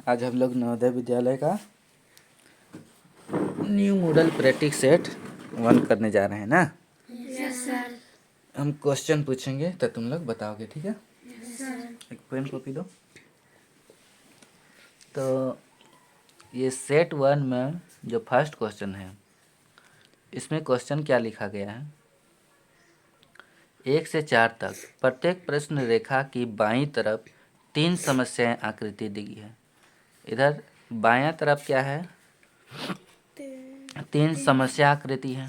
आज हम लोग नवोदय विद्यालय का न्यू मॉडल प्रैक्टिस सेट 1 करने जा रहे हैं ना। Yes sir. हम क्वेश्चन पूछेंगे तो तुम लोग बताओगे, ठीक है। Yes sir. एक पेन कॉपी दो। तो ये सेट 1 में जो फर्स्ट क्वेश्चन है, इसमें क्वेश्चन क्या लिखा गया है, 1 से 4 तक प्रत्येक प्रश्न रेखा की बाईं तरफ 3 समस्याएं आकृति दी गई है। इधर बायां तरफ क्या है, 3 समस्या आकृति है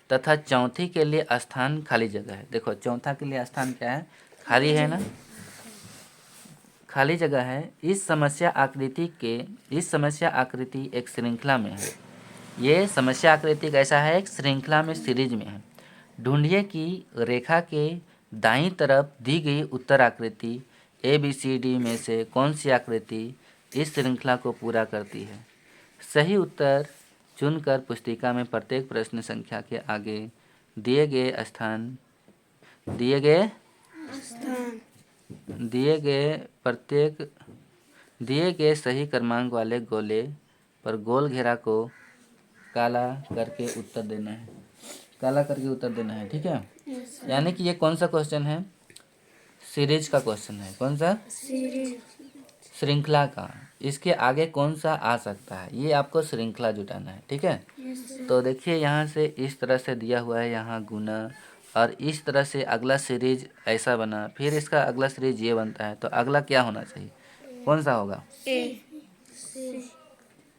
तथा चौथी के लिए स्थान खाली जगह है। देखो चौथा के लिए स्थान क्या है, खाली है ना, खाली जगह है। इस समस्या आकृति एक श्रृंखला में है। ये समस्या आकृति कैसा है, एक श्रृंखला में सीरीज में है। ढूंढिए कि रेखा के दाईं तरफ दी गई उत्तर आकृति ABCD में से कौन सी आकृति इस श्रृंखला को पूरा करती है। सही उत्तर चुनकर पुस्तिका में प्रत्येक प्रश्न संख्या के आगे दिए गए सही क्रमांक वाले गोले पर गोल घेरा को काला करके उत्तर देना है, ठीक है। यानी कि ये कौन सा क्वेश्चन है, सीरीज का क्वेश्चन है। कौन सा, श्रृंखला का। इसके आगे कौन सा आ सकता है, ये आपको श्रृंखला जुटाना है, ठीक है। तो देखिए यहाँ से इस तरह से दिया हुआ है, यहाँ गुना, और इस तरह से अगला सीरीज ऐसा बना, फिर इसका अगला सीरीज ये बनता है। तो अगला क्या होना चाहिए, कौन सा होगा,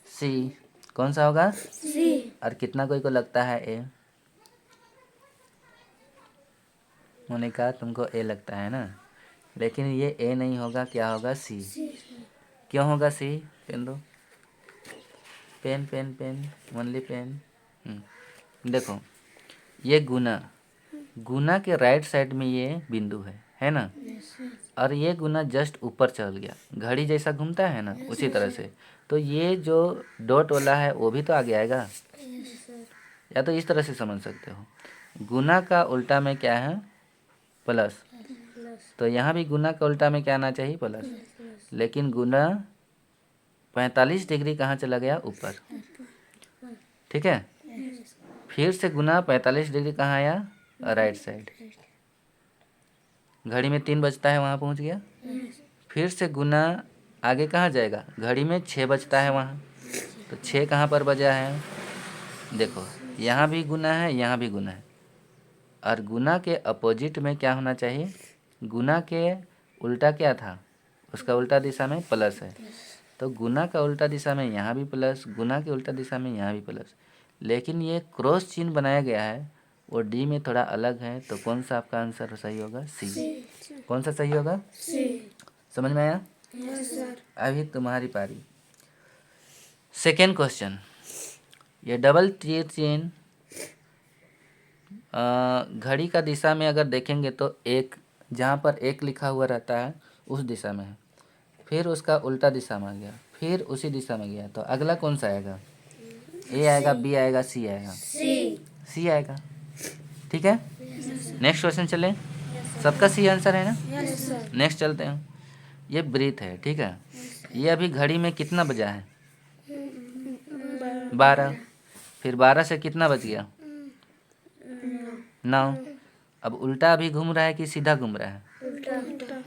सी। कौन सा होगा, सी। और कितना कोई को लगता है ए, मोनिका तुमको ए लगता है ना, लेकिन ये ए नहीं होगा, क्या होगा, सी। क्यों होगा सी, पेन दो, पेन ओनली पेन। देखो ये गुना के राइट साइड में ये बिंदु है ना, और ये गुना जस्ट ऊपर चल गया, घड़ी जैसा घूमता है ना, उसी तरह से। तो ये जो डॉट वाला है वो भी तो आगे आएगा, या तो इस तरह से समझ सकते हो। गुना का उल्टा में क्या है, प्लस। तो यहाँ भी गुना का उल्टा में क्या आना चाहिए, प्लस। लेकिन गुना 45 डिग्री कहाँ चला गया, ऊपर, ठीक है। फिर से गुना 45 डिग्री कहाँ आया, राइट साइड। घड़ी में 3 बजता है, वहाँ पहुँच गया। फिर से गुना आगे कहाँ जाएगा, घड़ी में 6 बजता है वहाँ, तो 6 कहाँ पर बजा है, देखो यहाँ भी गुना है, यहाँ भी गुना है। और गुना के अपोजिट में क्या होना चाहिए, गुना के उल्टा क्या था, उसका उल्टा दिशा में प्लस है। तो गुना का उल्टा दिशा में यहाँ भी प्लस, गुना के उल्टा दिशा में यहाँ भी प्लस। लेकिन ये क्रॉस चिन्ह बनाया गया है वो डी में थोड़ा अलग है। तो कौन सा आपका आंसर सही होगा, सी। कौन सा सही होगा, सी। समझ में आया, यस सर। अभी तुम्हारी पारी। सेकेंड क्वेश्चन, ये डबल तीर चिन्ह घड़ी का दिशा में अगर देखेंगे तो एक, जहाँ पर एक लिखा हुआ रहता है उस दिशा में है, फिर उसका उल्टा दिशा में आ गया, फिर उसी दिशा में गया। तो अगला कौन सा आएगा, ए आएगा, बी आएगा, सी आएगा, सी आएगा, ठीक है। नेक्स्ट क्वेश्चन चलें, सबका सी आंसर है ना। नेक्स्ट चलते हैं। ये ब्रीथ है, ठीक है। ये अभी घड़ी में कितना बजा है, 12। फिर 12 से कितना बज गया, 9। अब उल्टा अभी घूम रहा है कि सीधा घूम रहा है,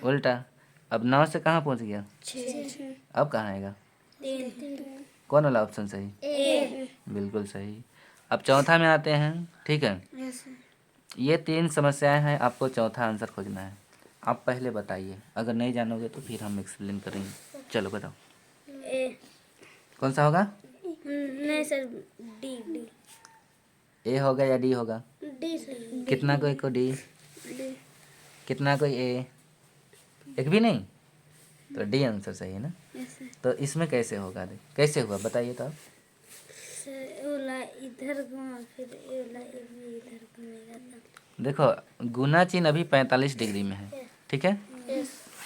उल्टा। अब 9 से कहाँ पहुँच गया, 6। अब कहाँ आएगा, 3। कौन वाला ऑप्शन सही, ए। बिल्कुल सही। अब चौथा में आते हैं, ठीक है। ये 3 समस्याएं हैं, आपको चौथा आंसर खोजना है। आप पहले बताइए, अगर नहीं जानोगे तो फिर हम एक्सप्लेन करेंगे। चलो बताओ, ए। कौन सा होगा, नहीं सर, डी। ए होगा या डी होगा, डी सर। कितना कोई को डी, कितना कोई ए, एक भी नहीं, तो डी आंसर सही है ना। तो इसमें कैसे होगा, कैसे हुआ बताइए तो आप। सर इधर घुमा, फिर इधर घूमेगा। देखो गुना चिन्ह अभी 45 डिग्री में है, ठीक है।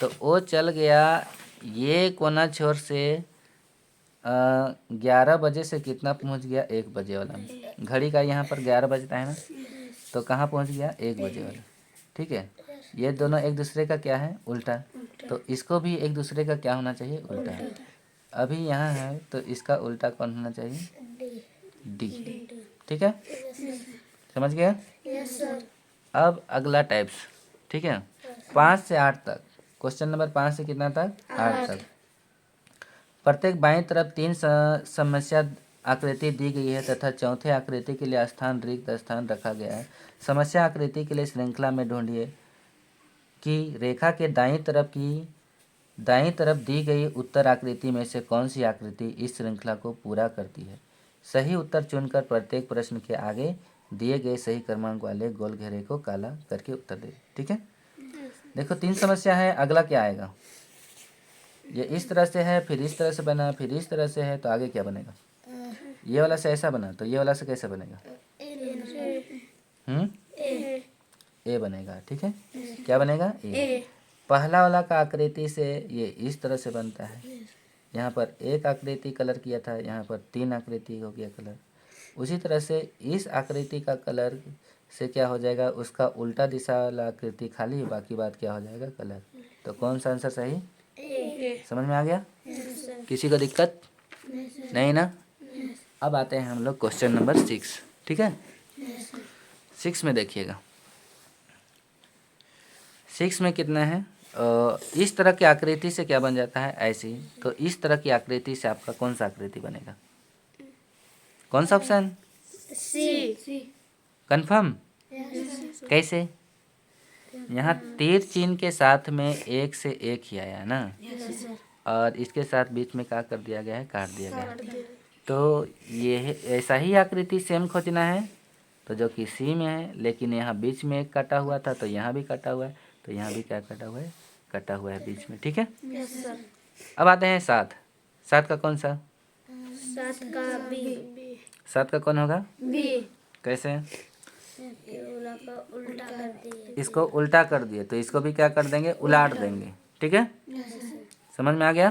तो वो चल गया ये कोना छोर से 11 बजे से कितना पहुंच गया, 1 बजे वाला में। घड़ी का यहाँ पर 11 बजता है ना, तो कहाँ पहुंच गया, 1 बजे वाला, ठीक है। ये दोनों एक दूसरे का क्या है, उल्टा। तो इसको भी एक दूसरे का क्या होना चाहिए, उल्टा। अभी यहाँ है तो इसका उल्टा कौन होना चाहिए? डी। ठीक है, समझ गया? अब अगला टाइप्स, ठीक है, 5 से 8 तक। क्वेश्चन नंबर 5 से कितना तक? 8 तक। प्रत्येक बाईं तरफ 3 समस्या आकृति दी गई है तथा चौथे आकृति के लिए स्थान रिक्त स्थान रखा गया है। समस्या आकृति के लिए श्रृंखला में ढूंढिए कि रेखा के दाईं तरफ दी गई उत्तर आकृति में से कौन सी आकृति इस श्रृंखला को पूरा करती है। सही उत्तर चुनकर प्रत्येक प्रश्न के आगे दिए गए सही क्रमांक वाले गोल घेरे को काला करके उत्तर दे। ठीक है, देखो 3 समस्या है, अगला क्या आएगा? ये इस तरह से है, फिर इस तरह से बना, फिर इस तरह से है, तो आगे क्या बनेगा? ये वाला से ऐसा बना, तो ये वाला से कैसे बनेगा? ए बनेगा। ठीक है, क्या बनेगा? ए। पहला वाला का आकृति से ये इस तरह से बनता है। यहाँ पर एक आकृति कलर किया था, यहाँ पर 3 आकृति हो गया कलर। उसी तरह से इस आकृति का कलर से क्या हो जाएगा? उसका उल्टा दिशा वाला आकृति खाली, बाकी बात क्या हो जाएगा? कलर। तो कौन सा आंसर सही? समझ में आ गया? किसी को दिक्कत नहीं ना? अब आते हैं हम लोग क्वेश्चन नंबर 6। ठीक है, 6 में देखिएगा। 6 में कितना है? इस तरह की आकृति से क्या बन जाता है? ऐसी। तो इस तरह की आकृति से आपका कौन सा आकृति बनेगा? कौन सा ऑप्शन? सी। कंफर्म? कैसे? यहाँ तीर चिन्ह के साथ में एक से एक ही आया है ना, और इसके साथ बीच में क्या कर दिया गया है? काट दिया गया है। तो ये ऐसा ही आकृति सेम खोजना है, तो जो कि सी में है, लेकिन यहाँ बीच में एक कटा हुआ था, तो यहाँ भी कटा हुआ है, तो यहाँ भी क्या कटा हुआ है? कटा हुआ है बीच में। ठीक है, अब आते हैं 7। 7 का कौन सा? 7 का बी। 7 का कौन होगा? बी। कैसे? उल्टा कर दिए। इसको उल्टा कर दिए, तो इसको भी क्या कर देंगे? उलाट देंगे। ठीक है, समझ में आ गया?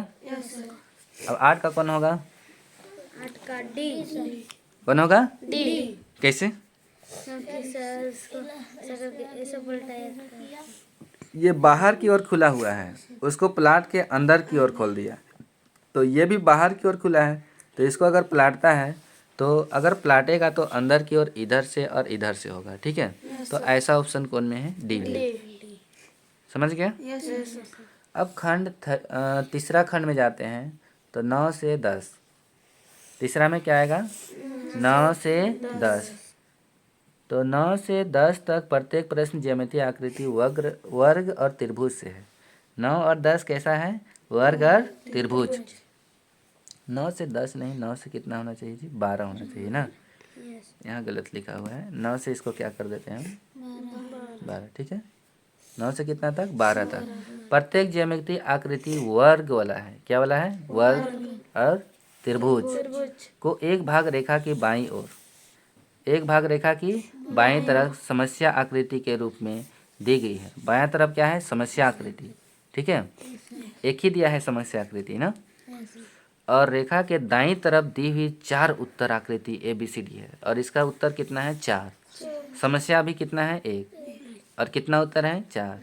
अब 8 का कौन होगा? 8 का डी। कौन होगा? डी। कैसे? ऐसा उल्टाया। ये बाहर की ओर खुला हुआ है, उसको प्लाट के अंदर की ओर खोल दिया, तो ये भी बाहर की ओर खुला है, तो इसको अगर प्लाटता है, तो अगर प्लाटेगा तो अंदर की ओर इधर से और इधर से होगा। ठीक है, तो ऐसा ऑप्शन कौन में है? डी में। समझ गया? अब तीसरा खंड में जाते हैं, तो 9 से 10। तीसरा में क्या आएगा? 9 से 10। तो 9 से 10 तक प्रत्येक प्रश्न ज्यामितीय आकृति वर्ग और त्रिभुज से है। 9 और 10 कैसा है? वर्ग और त्रिभुज। 9 से 10 नहीं, 9 से कितना होना चाहिए जी? 12 होना चाहिए ना, यहाँ गलत लिखा हुआ है। 9 से इसको क्या कर देते हैं हम? 12। ठीक है, 9 से कितना तक? 12 तक। प्रत्येक ज्यामितीय आकृति वर्ग वाला है। क्या वाला है? वर्ग और त्रिभुज को एक भाग रेखा की बाईं ओर, एक भाग रेखा की बाईं तरफ समस्या आकृति के रूप में दी गई है। बायां तरफ क्या है? समस्या आकृति। ठीक है, एक ही दिया है समस्या आकृति ना, और रेखा के दाईं तरफ दी हुई 4 उत्तर आकृति ABCD है, और इसका उत्तर कितना है? 4। समस्या भी कितना है? 1, और कितना उत्तर है? 4।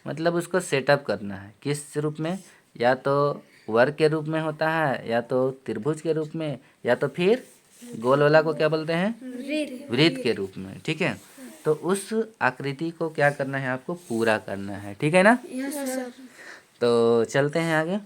मतलब उसको सेटअप करना है किस रूप में? या तो वर्ग के रूप में होता है, या तो त्रिभुज के रूप में, या तो फिर गोल वाला को क्या बोलते हैं? वृत्त के रूप में। ठीक है, तो उस आकृति को क्या करना है? आपको पूरा करना है। ठीक है ना? तो चलते हैं आगे।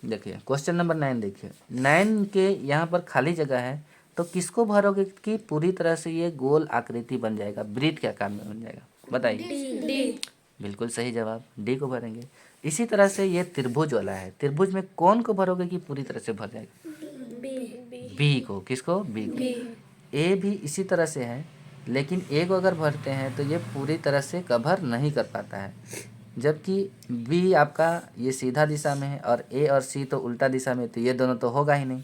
देखिए क्वेश्चन नंबर 9 देखिए। 9 के यहाँ पर खाली जगह है, तो किसको भरोगे कि पूरी तरह से ये गोल आकृति बन जाएगा? वृत्त के आकार में बन जाएगा? बताइए। डी। बिल्कुल सही जवाब, डी को भरेंगे। इसी तरह से ये त्रिभुज वाला है, त्रिभुज में कौन को भरोगे कि पूरी तरह से भर जाएगा? बी को। किसको? बी को। ए भी इसी तरह से है, लेकिन ए को अगर भरते हैं तो ये पूरी तरह से कवर नहीं कर पाता है, जबकि बी आपका ये सीधा दिशा में है और ए और सी तो उल्टा दिशा में, तो ये दोनों तो होगा ही नहीं।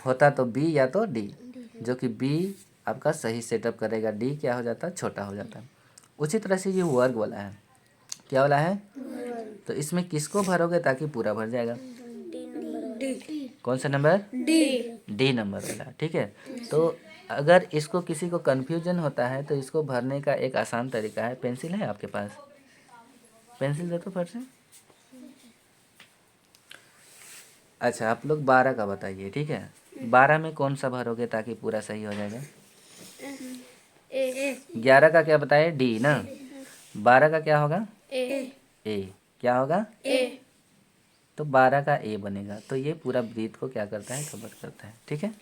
होता तो बी या तो डी, जो कि बी आपका सही सेटअप करेगा, डी क्या हो जाता है? छोटा हो जाता है। उसी तरह से ये वर्ग वाला है। क्या वाला है? तो इसमें किसको भरोगे ताकि पूरा भर जाएगा? कौन सा नंबर? डी नंबर वाला। ठीक है, तो अगर इसको किसी को कन्फ्यूजन होता है तो इसको भरने का एक आसान तरीका है। पेंसिल है आपके पास? पेंसिल दे तो फट से। अच्छा, आप लोग 12 का बताइए, ठीक है। 12 में कौन सा भरोगे ताकि पूरा सही हो जाएगा? ए 11 का क्या बताए? डी ना। 12 का क्या होगा? ए ए। क्या होगा? ए तो 12 का ए बनेगा। तो ये पूरा ब्रीथ को क्या करता है? कवर करता है, ठीक है।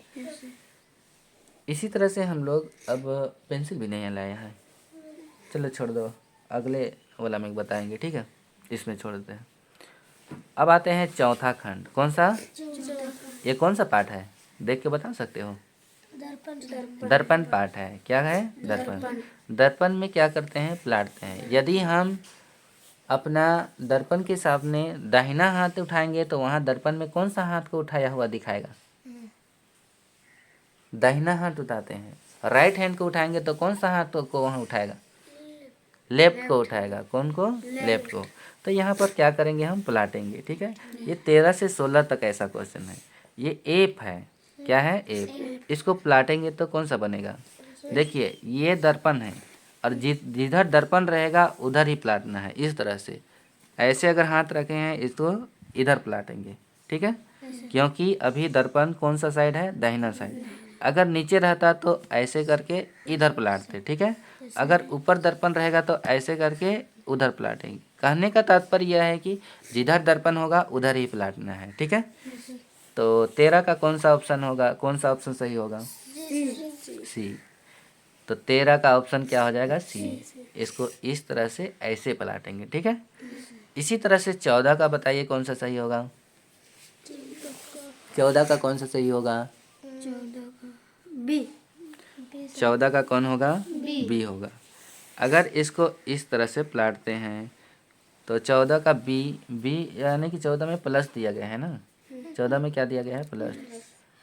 इसी तरह से हम लोग अब पेंसिल भी नहीं लाए हैं, चलो छोड़ दो, अगले वाला में बताएंगे, ठीक है। इसमें छोड़ देते हैं। अब आते हैं चौथा खंड। कौन सा? ये कौन सा पाठ है? देख के बता सकते हो? दर्पण पाठ है। क्या है? दर्पण। दर्पण में क्या करते हैं? पलटते हैं। यदि हम अपना दर्पण के सामने दाहिना हाथ उठाएंगे तो वहाँ दर्पण में कौन सा हाथ को उठाया हुआ दिखाएगा? दाहिना हाथ उठाते हैं। राइट हैंड को उठाएंगे तो कौन सा हाथ को वहाँ उठाएगा? लेफ्ट को उठाएगा। कौन को? लेफ्ट को। तो यहाँ पर क्या करेंगे? हम पलटेंगे, ठीक है। ये 13 से 16 तक ऐसा क्वेश्चन है। ये एप है। क्या है? एप। इसको पलटेंगे तो कौन सा बनेगा? देखिए, ये दर्पण है और जिधर दर्पण रहेगा उधर ही पलटना है, इस तरह से। ऐसे अगर हाथ रखे हैं इसको इधर पलटेंगे, ठीक है। क्योंकि अभी दर्पण कौन सा साइड है? दाहिना साइड। अगर नीचे रहता तो ऐसे करके इधर पलटते, ठीक है। अगर ऊपर दर्पण रहेगा तो ऐसे करके उधर पलटेंगे। कहने का तात्पर्य यह है कि जिधर दर्पण होगा उधर ही पलटना है, ठीक है। तो 13 का कौन सा ऑप्शन होगा? कौन सा ऑप्शन सही होगा? सी। तो 13 का ऑप्शन क्या हो जाएगा? सी। इसको इस तरह से ऐसे पलटेंगे, ठीक है। इसी तरह से 14 का बताइए कौन सा सही होगा? 14 का कौन सा सही होगा? 14 का कौन होगा? बी होगा। अगर इसको इस तरह से पलटते हैं तो 14 का बी। बी यानी कि 14 में प्लस दिया गया है ना। 14 में क्या दिया गया है? प्लस।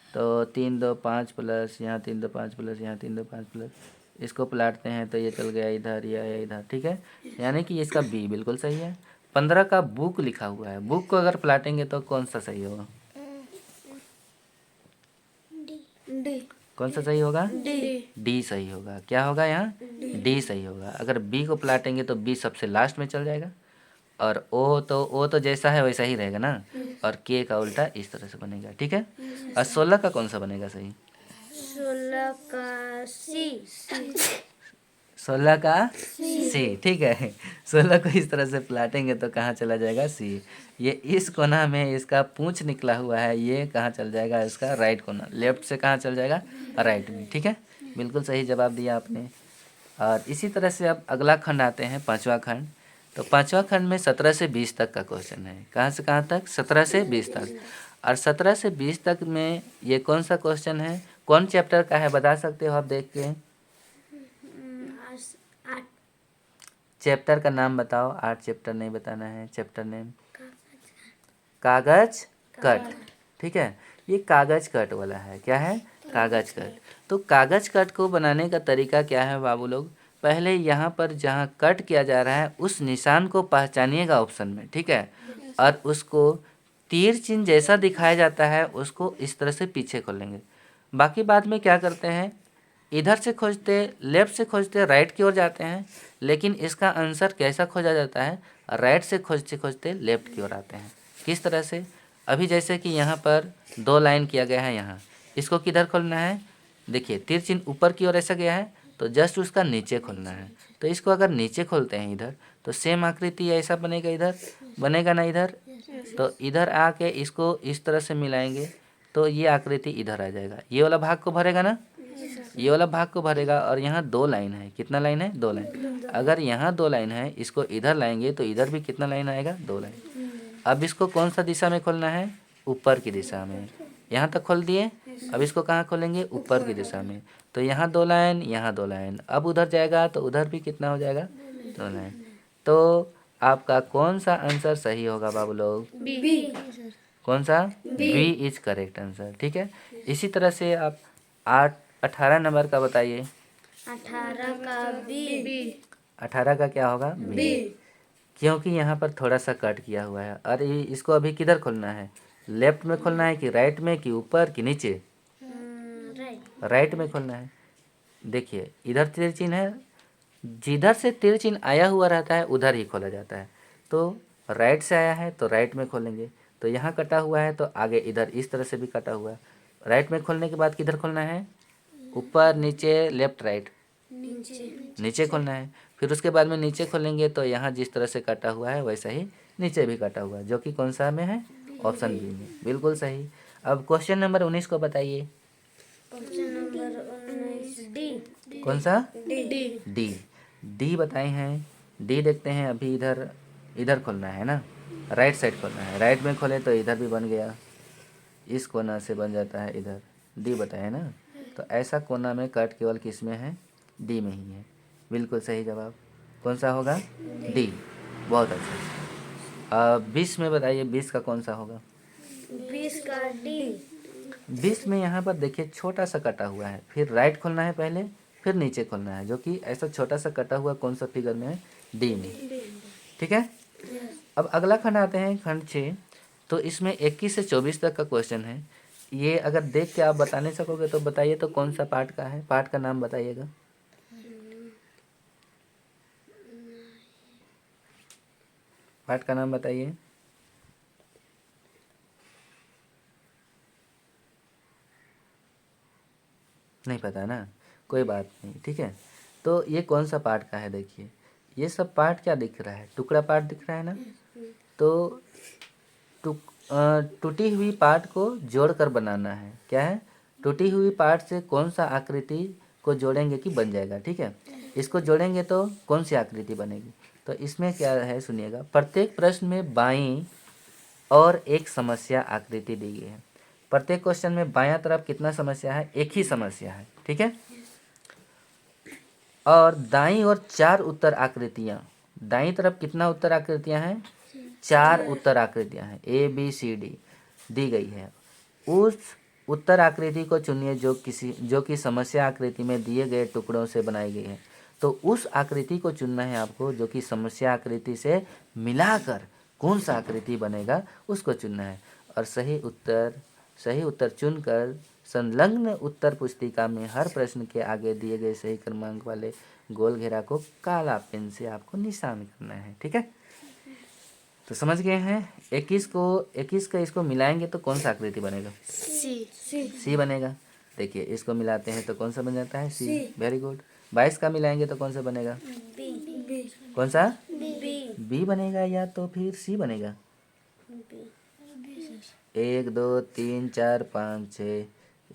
तो 3 2 5 प्लस, यहाँ 3 2 5 प्लस, यहाँ 3 2 5 प्लस। इसको पलटते हैं तो ये चल गया इधर, ये आया इधर, ठीक है। यानी कि इसका बी बिल्कुल सही है। 15 का बुक लिखा हुआ है। बुक को अगर पलटेंगे तो कौन सा सही होगा? डी कौन सा सही होगा? डी डी सही होगा। क्या होगा यहाँ? डी सही होगा। अगर बी को पलटेंगे तो बी सबसे लास्ट में चल जाएगा और ओ तो जैसा है वैसा ही रहेगा ना। और के का उल्टा इस तरह से बनेगा, ठीक है। और 16 का कौन सा बनेगा सही? 16 का सी 16 का सी, ठीक है। 16 को इस तरह से पलटेंगे तो कहाँ चला जाएगा? सी। ये इस कोना में इसका पूंछ निकला हुआ है, ये कहाँ चल जाएगा? इसका राइट कोना। लेफ्ट से कहाँ चल जाएगा? राइट में, ठीक है। बिल्कुल सही जवाब दिया आपने। और इसी तरह से अब अगला खंड आते हैं, पाँचवा खंड। तो पाँचवा खंड में 17 से 20 तक का क्वेश्चन है। कहाँ से कहाँ तक? 17 से 20 तक। और 17 से 20 तक में ये कौन सा क्वेश्चन है? कौन चैप्टर का है बता सकते हो आप देख के? चैप्टर का नाम बताओ। 8 चैप्टर नहीं बताना है, चैप्टर नेम। कागज कट, ठीक है। ये कागज कट वाला है। क्या है? कागज कट। तो कागज कट को बनाने का तरीका क्या है बाबू लोग? पहले यहाँ पर जहाँ कट किया जा रहा है उस निशान को पहचानिएगा ऑप्शन में, ठीक है। और उसको तीर चिन्ह जैसा दिखाया जाता है उसको इस तरह से पीछे खोलेंगे। बाकी बाद में क्या करते हैं? इधर से खोजते, लेफ्ट से खोजते राइट की ओर जाते हैं, लेकिन इसका आंसर कैसा खोजा जाता है? राइट से खोजते खोजते लेफ्ट की ओर आते हैं। किस तरह से? अभी जैसे कि यहाँ पर 2 लाइन किया गया है, यहाँ इसको किधर खोलना है? देखिए, तीर चिन्ह ऊपर की ओर ऐसा गया है तो जस्ट उसका नीचे खोलना है। तो इसको अगर नीचे खोलते हैं इधर तो सेम आकृति ऐसा बनेगा, इधर बनेगा ना इधर। तो इधर आके इसको इस तरह से मिलाएंगे तो ये आकृति इधर आ जाएगा। ये वाला भाग को भरेगा ना, ये वाला भाग को भरेगा। और यहाँ 2 लाइन है। कितना लाइन है? 2 लाइन। अगर यहाँ 2 लाइन है, इसको इधर लाएंगे तो इधर भी कितना लाइन आएगा? 2 लाइन। अब इसको कौन सा दिशा में खोलना है? ऊपर की दिशा में। यहाँ तक खोल दिए। अब इसको कहाँ खोलेंगे? ऊपर की दिशा में। तो यहाँ 2 लाइन, यहाँ 2 लाइन। अब उधर जाएगा तो उधर भी कितना हो जाएगा? 2 लाइन। तो आपका कौन सा आंसर सही होगा बाबू लोग? बी कौन सा? बी इज करेक्ट आंसर, ठीक है। इसी तरह से आप 18 नंबर का बताइए। 18 का बी 18 का क्या होगा? बी। क्योंकि यहाँ पर थोड़ा सा कट किया हुआ है। और ये इसको अभी किधर खोलना है? लेफ्ट में खोलना है कि राइट में कि ऊपर कि नीचे? राइट राइट में खोलना है। देखिए, इधर तीर चिन्ह है, जिधर से तीर चिन्ह आया हुआ रहता है उधर ही खोला जाता है। तो राइट से आया है तो राइट में खोलेंगे, तो यहाँ कटा हुआ है तो आगे इधर इस तरह से भी कटा हुआ है। राइट में खोलने के बाद किधर खोलना है? ऊपर नीचे लेफ्ट राइट नीचे खोलना है। फिर उसके बाद में नीचे खोलेंगे तो यहाँ जिस तरह से कटा हुआ है वैसा ही नीचे भी कटा हुआ है, जो कि कौन सा में है? ऑप्शन बी में, बिल्कुल सही। अब क्वेश्चन नंबर 19 को बताइए। Question number 19 D. कौन सा? डी। डी। डी बताए हैं। डी देखते हैं। अभी इधर इधर खोलना है ना, राइट साइड खोलना है। राइट में खोले तो इधर भी बन गया, इस कोना से बन जाता है इधर। डी बताए ना, तो ऐसा कोना में कट केवल किस में है? डी में ही है। बिल्कुल सही जवाब। कौन सा होगा? डी। बहुत अच्छा। अब 20 में बताइए, 20 का कौन सा होगा? 20 का डी। 20 में यहाँ पर देखिए छोटा सा कटा हुआ है, फिर राइट खोलना है पहले, फिर नीचे खोलना है, जो कि ऐसा छोटा सा कटा हुआ कौन सा फिगर में है? डी में। ठीक है। अब अगला खंड आते हैं, खंड 6। तो इसमें 21 से 24 तक का क्वेश्चन है। ये अगर देख के आप बता नहीं सकोगे तो बताइए तो कौन सा पार्ट का है? पार्ट का नाम बताइएगा। पार्ट का नाम बताइए। नहीं पता ना, कोई बात नहीं, ठीक है। तो ये कौन सा पार्ट का है? देखिए ये सब पार्ट क्या दिख रहा है? टुकड़ा पार्ट दिख रहा है ना। तो टूटी हुई पार्ट को जोड़कर बनाना है। क्या है? टूटी हुई पार्ट से कौन सा आकृति को जोड़ेंगे कि बन जाएगा। ठीक है, इसको जोड़ेंगे तो कौन सी आकृति बनेगी? तो इसमें क्या है सुनिएगा। प्रत्येक प्रश्न में बाईं और एक समस्या आकृति दी गई है। प्रत्येक क्वेश्चन में बायां तरफ कितना समस्या है? एक ही समस्या है। ठीक है। और दाईं और 4 उत्तर आकृतियां। दाईं तरफ कितना उत्तर आकृतियां हैं? 4 उत्तर आकृतियां हैं, ए बी सी डी दी गई है। उस उत्तर आकृति को चुनिए जो कि समस्या आकृति में दिए गए टुकड़ों से बनाई गई है। तो उस आकृति को चुनना है आपको जो कि समस्या आकृति से मिलाकर कौन सा आकृति बनेगा उसको चुनना है। और सही उत्तर चुनकर संलग्न उत्तर पुस्तिका में हर प्रश्न के आगे दिए गए सही क्रमांक वाले गोल घेरा को काला पेन से आपको निशान करना है। ठीक है, तो समझ गए हैं। 21 का इसको मिलाएंगे तो कौन सा आकृति बनेगा? सी बनेगा। देखिए इसको मिलाते हैं तो कौन सा बन जाता है? सी। Very good. 22 का मिलाएंगे तो कौन सा बनेगा? बी। कौन सा? बी। बी बनेगा या तो फिर सी बनेगा? 1 2 3 4 5 6,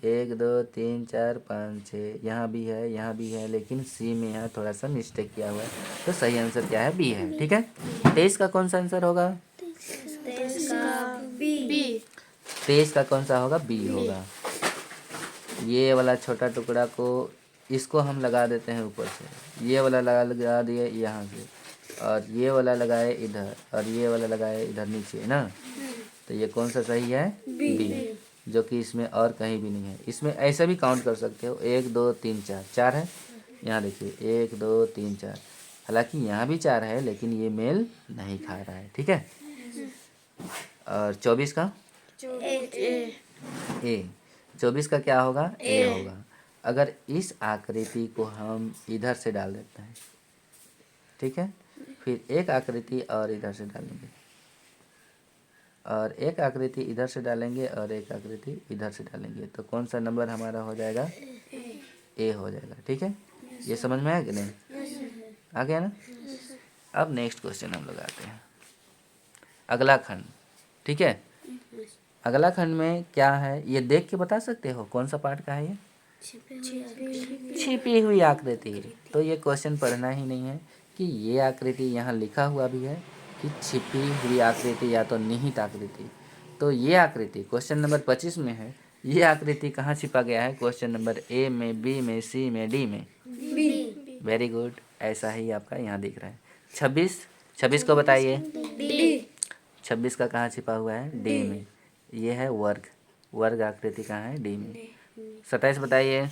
1 2 3 4 5 6, यहाँ भी है, यहाँ भी है, लेकिन सी में यहाँ थोड़ा सा मिस्टेक किया हुआ है। तो सही आंसर क्या है? बी है। ठीक है। 23 का कौन सा आंसर होगा? 23 का बी। 23 का कौन सा होगा? बी होगा। ये वाला छोटा टुकड़ा को इसको हम लगा देते हैं ऊपर से, ये वाला लगा दिए यहाँ से, और ये वाला लगाए इधर, और ये वाला लगाए इधर नीचे ना। तो ये कौन सा सही है? बी, जो कि इसमें और कहीं भी नहीं है। इसमें ऐसा भी काउंट कर सकते हो, 1 2 3 4, 4 है। यहाँ देखिए 1 2 3 4, हालांकि यहाँ भी 4 है लेकिन ये मेल नहीं खा रहा है। ठीक है। और 24 का ए। 24 का क्या होगा? ए होगा। अगर इस आकृति को हम इधर से डाल देते हैं, ठीक है, फिर एक आकृति और इधर से डालेंगे, और एक आकृति इधर से डालेंगे, और एक आकृति इधर से डालेंगे, तो कौन सा नंबर हमारा हो जाएगा? ए हो जाएगा। ठीक है, ये समझ में आया कि नहीं? आ गया ना। अब नेक्स्ट क्वेश्चन हम लोग आते हैं, अगला खंड। ठीक है, अगला खंड में क्या है ये देख के बता सकते हो कौन सा पार्ट का है? ये छिपी हुई आकृति। तो ये क्वेश्चन पढ़ना ही नहीं है कि ये आकृति यहाँ लिखा हुआ भी है कि छिपी हुई आकृति या तो निहित आकृति। तो ये आकृति क्वेश्चन नंबर 25 में है। ये आकृति कहाँ छिपा गया है? क्वेश्चन नंबर ए में, बी में, सी में, डी में। वेरी गुड, ऐसा ही आपका यहाँ दिख रहा है। 26 को बताइए। 26 का कहाँ छिपा हुआ है? डी में। ये है वर्ग आकृति कहाँ है? डी में। 27 बताइए।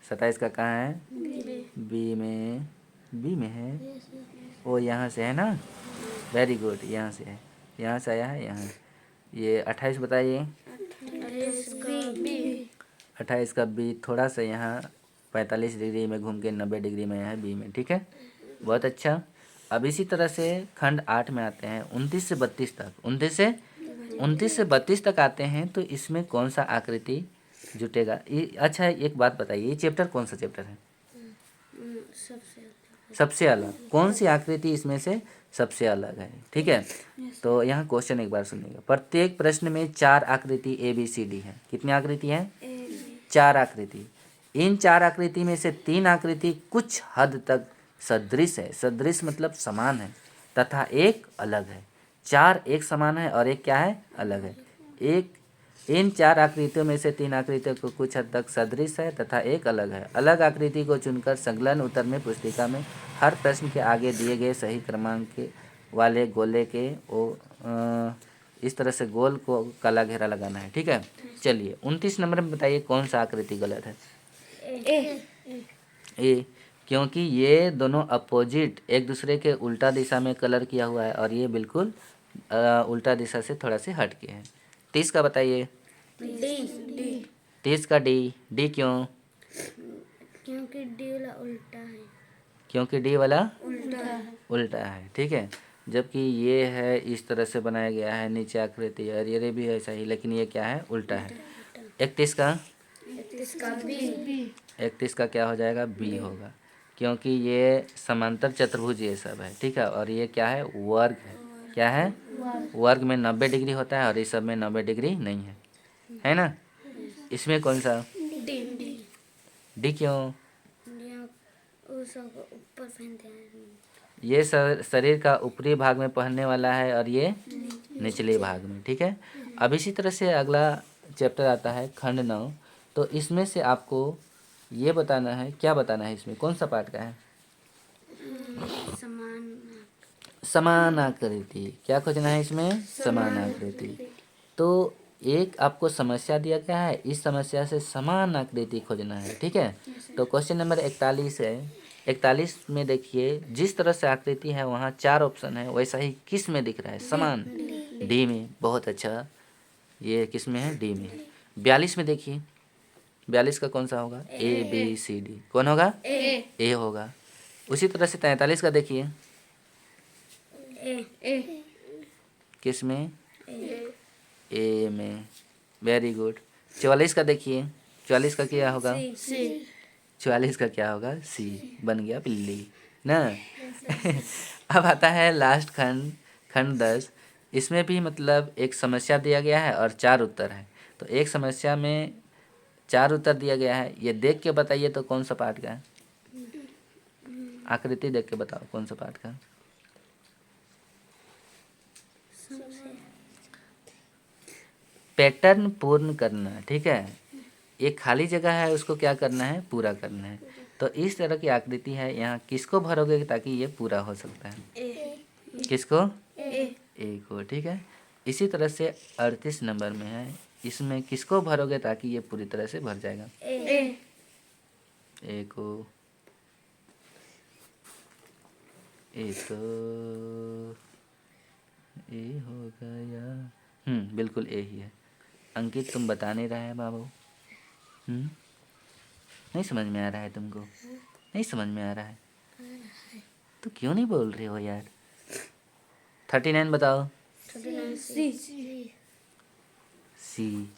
27 का कहाँ है? बी में है। वो यहाँ से है ना। वेरी गुड, यहाँ से है, यहाँ से आया है यहाँ। ये 28 बताइए। 28 का बी थोड़ा सा यहाँ 45 डिग्री में घूम के 90 डिग्री में है बी में। ठीक है, बहुत अच्छा। अब इसी तरह से खंड 8 में आते हैं 29 से 32 तक। 29 से 32 तक आते हैं तो इसमें कौन सा आकृति जुटेगा? अच्छा एक बात बताइए, ये चैप्टर कौन सा चैप्टर है? सबसे अलग। कौन सी आकृति इसमें से सबसे अलग है? ठीक है, तो यहाँ क्वेश्चन एक बार सुनिएगा। प्रत्येक प्रश्न में 4 आकृति ABCD है। कितनी आकृति है? 4 आकृति। इन 4 आकृति में से 3 आकृति कुछ हद तक सदृश है। सदृश मतलब समान है, तथा एक अलग है। 4 एक समान है और एक क्या है? अलग है। इन 4 आकृतियों में से 3 आकृतियों को कुछ हद तक सदृश है तथा एक अलग है। अलग आकृति को चुनकर संलग्न उत्तर में पुस्तिका में हर प्रश्न के आगे दिए गए सही क्रमांक के वाले गोले के इस तरह से गोल को काला घेरा लगाना है। ठीक है, चलिए 29 नंबर में बताइए कौन सा आकृति गलत है? ए, क्योंकि ये दोनों अपोजिट एक दूसरे के उल्टा दिशा में कलर किया हुआ है और ये बिल्कुल उल्टा दिशा से थोड़ा से हट के है। 30 का बताइए। डी 30 का डी क्यों? क्योंकि डी वाला उल्टा है। क्योंकि डी वाला उल्टा है। ठीक है, जबकि ये है इस तरह से बनाया गया है नीचे आकृति और ये भी ऐसा ही, लेकिन ये क्या है? उल्टा है। 31 का? 31 का क्या हो जाएगा? बी होगा, क्योंकि ये समांतर चतुर्भुज ये सब है। ठीक है, और ये क्या है? वर्ग है। क्या है? वर्ग में 90 डिग्री होता है और इस सब में 90 डिग्री नहीं है ना? इसमें कौन सा? डी क्यों? ऊपर पहनते हैं। ये शरीर का ऊपरी भाग में पहनने वाला है और ये निचले भाग में। ठीक है, अब इसी तरह से अगला चैप्टर आता है खंड 9। तो इसमें से आपको ये बताना है, क्या बताना है इसमें? कौन सा पार्ट का है? समान आकृति। क्या खोजना है इसमें? समान आकृति। तो एक आपको समस्या दिया गया है, इस समस्या से समान आकृति खोजना है। ठीक है, तो क्वेश्चन नंबर 41 है। 41 में देखिए, जिस तरह से आकृति है वहाँ 4 ऑप्शन है, वैसा ही किस में दिख रहा है? समान। डी में। बहुत अच्छा, ये किस में है? डी में। 42 में देखिए, 42 का कौन सा होगा? ABCD। कौन होगा? ए होगा। उसी तरह से 43 का देखिए, किस में? ए में। Very good. 44 का देखिए, 44 का क्या होगा? 44 का क्या होगा? सी। बन गया बिल्ली ना। अब आता है लास्ट खंड 10। इसमें भी मतलब एक समस्या दिया गया है और 4 उत्तर है। तो एक समस्या में 4 उत्तर दिया गया है। ये देख के बताइए तो कौन सा पार्ट का है? आकृति देख के बताओ कौन सा पार्ट का? पैटर्न पूर्ण करना। ठीक है, एक खाली जगह है उसको क्या करना है? पूरा करना है। तो इस तरह की आकृति है, यहाँ किसको भरोगे ताकि ये पूरा हो सकता है? किसको? ए को। ठीक है, इसी तरह से 38 नंबर में है, इसमें किसको भरोगे ताकि ये पूरी तरह से भर जाएगा? ए को। ए तो ए हो गया। बिल्कुल ए ही है। अंकित तुम बता नहीं रहा है बाबू? नहीं समझ में आ रहा है तुमको? नहीं समझ में आ रहा है तो क्यों नहीं बोल रहे हो यार? 39 बताओ। सी।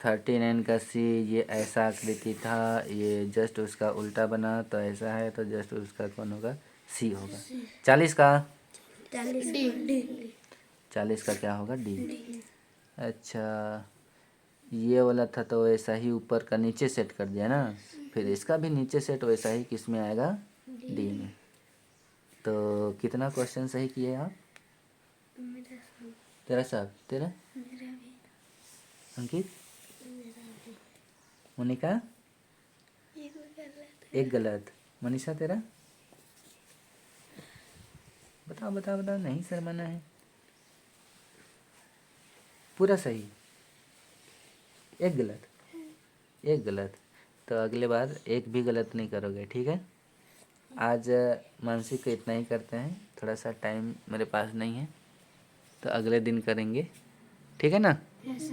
39 का सी। ये ऐसा आकृति था, ये जस्ट उसका उल्टा बना तो ऐसा है, तो जस्ट उसका कौन होगा? सी होगा। 40 का? 40 का क्या होगा? डी। अच्छा, ये वाला था तो वैसा ही ऊपर का नीचे सेट कर दिया ना, फिर इसका भी नीचे सेट वैसा ही किस में आएगा? डी में। तो कितना क्वेश्चन सही किए आप? तेरा सब? तेरा? अंकित? मोनिका? एक गलत। मनीषा तेरा? बताओ, नहीं शर्माना है। पूरा सही। एक गलत। तो अगले बार एक भी गलत नहीं करोगे। ठीक है, आज मानसिक को इतना ही करते हैं, थोड़ा सा टाइम मेरे पास नहीं है, तो अगले दिन करेंगे। ठीक है ना?